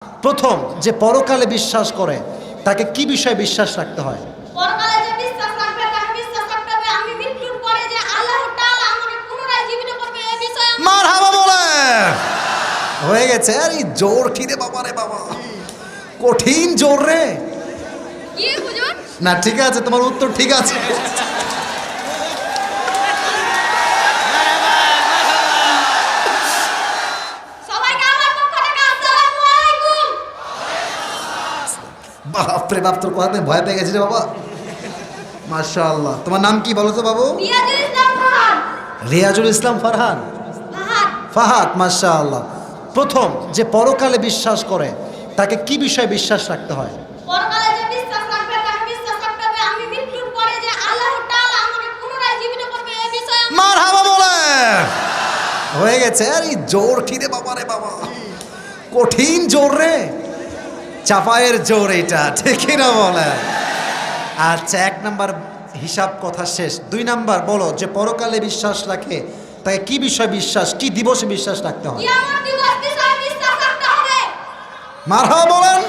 প্রথম যে পরকালে বিশ্বাস করে তাকে কি বিষয়ে বিশ্বাস রাখতে হয়? পরকালে যে বিশ্বাস রাখবে তাকে বিশ্বাস রাখতে হবে আমি মৃত্যুর পরে যে আল্লাহ তাআলা আমাকে পুনরায় জীবিত করবে এই বিষয়ে মারহাবা বলে হয়ে গেছে। আর এই জোর কি রে বাবা, রে বাবা কঠিন জোর রে। কি হুজুর? না ঠিক আছে, তোমার উত্তর ঠিক আছে। সবাইকে আমার পক্ষ থেকে আসসালামু আলাইকুম। বাপরে বাপ, তোর কথাতে ভয় পেয়ে গেছি রে বাবা। মাশাআল্লাহ। তোমার নাম কি বলো তো বাবু? রিয়াজুল ইসলাম ফাহাদ। রিয়াজুল ইসলাম ফারহান। ফাহাদ, মাশাআল্লাহ। প্রথম যে পরকালে বিশ্বাস করে তাকে কি বিষয়ে বিশ্বাস রাখতে হয়? পরকালে যে বিশ্বাস রাখবে তাকে বিশ্বাস রাখতে হবে আমি মৃত্যুর পরে যে আল্লাহ তাআলা আমাকে পুনরায় জীবিত করবে এই বিষয়ে মারহাবা বলে হয়ে গেছে। আর এই জোর কি রে বাবা, রে বাবা কঠিন জোর রে, চাপায়ের জোর এটা, ঠিক না বলে? আচ্ছা, এক নাম্বার হিসাব কথা শেষ। 2 নাম্বার বলো, যে পরকালে বিশ্বাস রাখে তাকে কি বিষয়ে বিশ্বাস, কি দিবসে বিশ্বাস রাখতে হয়? কিয়ামত দিবস বিষয়ে বিশ্বাস রাখতে হবে। মারহাবা বলেন।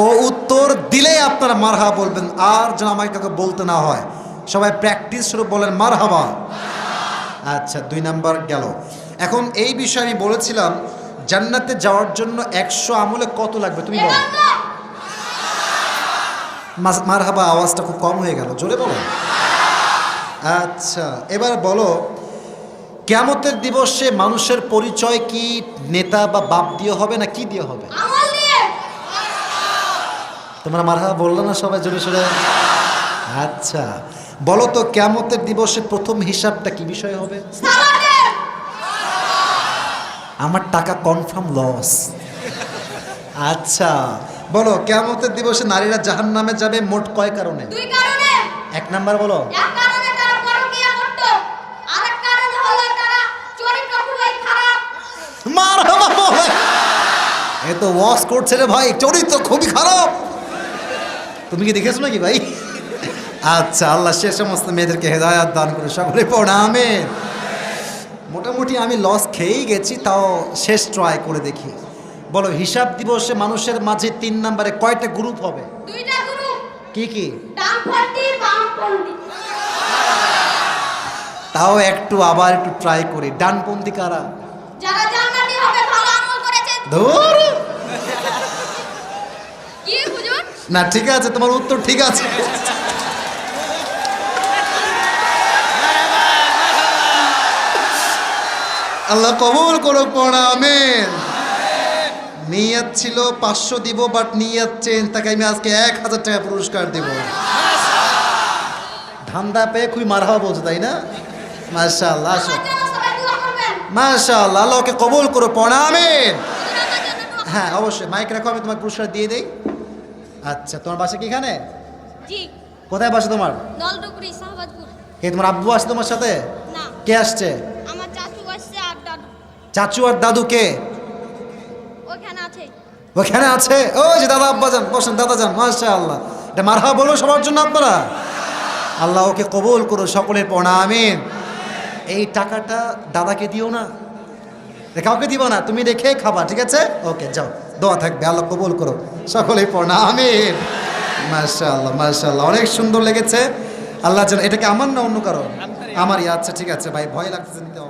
ও উত্তর দিলে আপনারা মারহাবা বলবেন, আর যেন আমাকে কাউকে বলতে না হয়। সবাই প্র্যাকটিস শুরু বলেন মারহাবা। আচ্ছা, 2 নাম্বার গেল। এখন এই বিষয়ে আমি বলেছিলাম জান্নাতে যাওয়ার জন্য 100 আমলে কত লাগবে তুমি বলো? মারহাবা আওয়াজটা খুব কম হয়ে গেল, জোরে বলো। আচ্ছা, এবার বলো, কিয়ামতের দিবসে মানুষের পরিচয় কি নেতা বা বাপ দিয়ে হবে না কি দিয়ে হবে? আমল দিয়ে। তোমরা মারহাবা বললো না সবাই জোরে সোরে? আচ্ছা বলো তো, কিয়ামতের দিবসে প্রথম হিসাবটা কি বিষয় হবে? সালাতের। আমার টাকা কনফার্ম লস। আচ্ছা বলো, কিয়ামতের দিবসে নারীরা জাহান্নামে যাবে মোট কয় কারণে? 2 কারণে। 1 নাম্বার বলো। এক কারণে তারা পরকিয়া করত, আরেক কারণ হলো তারা চরিত্র খুবই খারাপ। মারহাবা বলে। এ তো ওয়াশ করছে রে ভাই, চরিত্র খুবই খারাপ। তুমি কি দেখেছো নাকি ভাই? আচ্ছা, আল্লাহ সে সমস্ত মেয়েদেরকে হেদায়াত দান করে সকলে পড়া আমিন। মোটামুটি আমি লস খেয়েই গেছি, তাও শেষ ট্রাই করে দেখি। বলো, হিসাব দিবসে মানুষের মাঝে 3 নম্বরে কয়টা গ্রুপ হবে? 2টা গ্রুপ। কি কি? ডানপন্থী বামপন্থী। তাও একটু আবার একটু ট্রাই করি। ডানপন্থী কারা? যারা জান্নাতি হবে ভালো আমল করেছে। ধুর। কি হুজুর? না ঠিক আছে, তোমার উত্তর ঠিক আছে। আল্লাহ কবুল করুক পড়া আমিন। নিয়ত ছিল 500 দিব, বাট নিয়ত চেঞ্জ, তাকে আমি আজকে 1000 টাকা পুরস্কার দিব। ধান্দা পেয়ে খুবই মারহাবা বলছে, তাই না? মাশাআল্লাহ। আমার জন্য সবাই দোয়া করবেন। মাশাআল্লাহ, আল্লাহকে কবুল করো পড়া আমিন। হুজুর আমার জন্য দোয়া করবেন। হ্যাঁ অবশ্যই, মাইক রাখো, আমি তোমার পুরস্কার দিয়ে দেই। আচ্ছা, তোমার বাসা কি এখানে? জি। কোথায় বাসা তোমার? নলডুবরি শাহবাজপুর। কে তোমার আব্বু আসছে তোমার সাথে? না, কে আসছে? আমার চাচু আসছে আর দাদু চাচু আর দাদু কে? ওখানে আছে। ওখানে আছে। ওই যে দাদা আব্বা যান, বসেন দাদা যান। মাশাআল্লাহ, এটা মারহাবা বলো সবার জন্য আপনারা। আল্লাহ ওকে কবুল করো সকলের পড়া আমিন। এই টাকাটা দাদাকে দিও না, কাউকে দিব না, তুমি রেখে খাবা, ঠিক আছে? ওকে যাও, দোয়া থাকবে, আল্লাহ কবুল করো সকলের পড়া আমিন। মাশাআল্লাহ মাশাআল্লাহ, অনেক সুন্দর লেগেছে। আল্লাহ যেন, এটাকে আমার না অন্য কারো? আমারই। আচ্ছা ঠিক আছে ভাই, ভয় লাগতেছে নিতে হবে।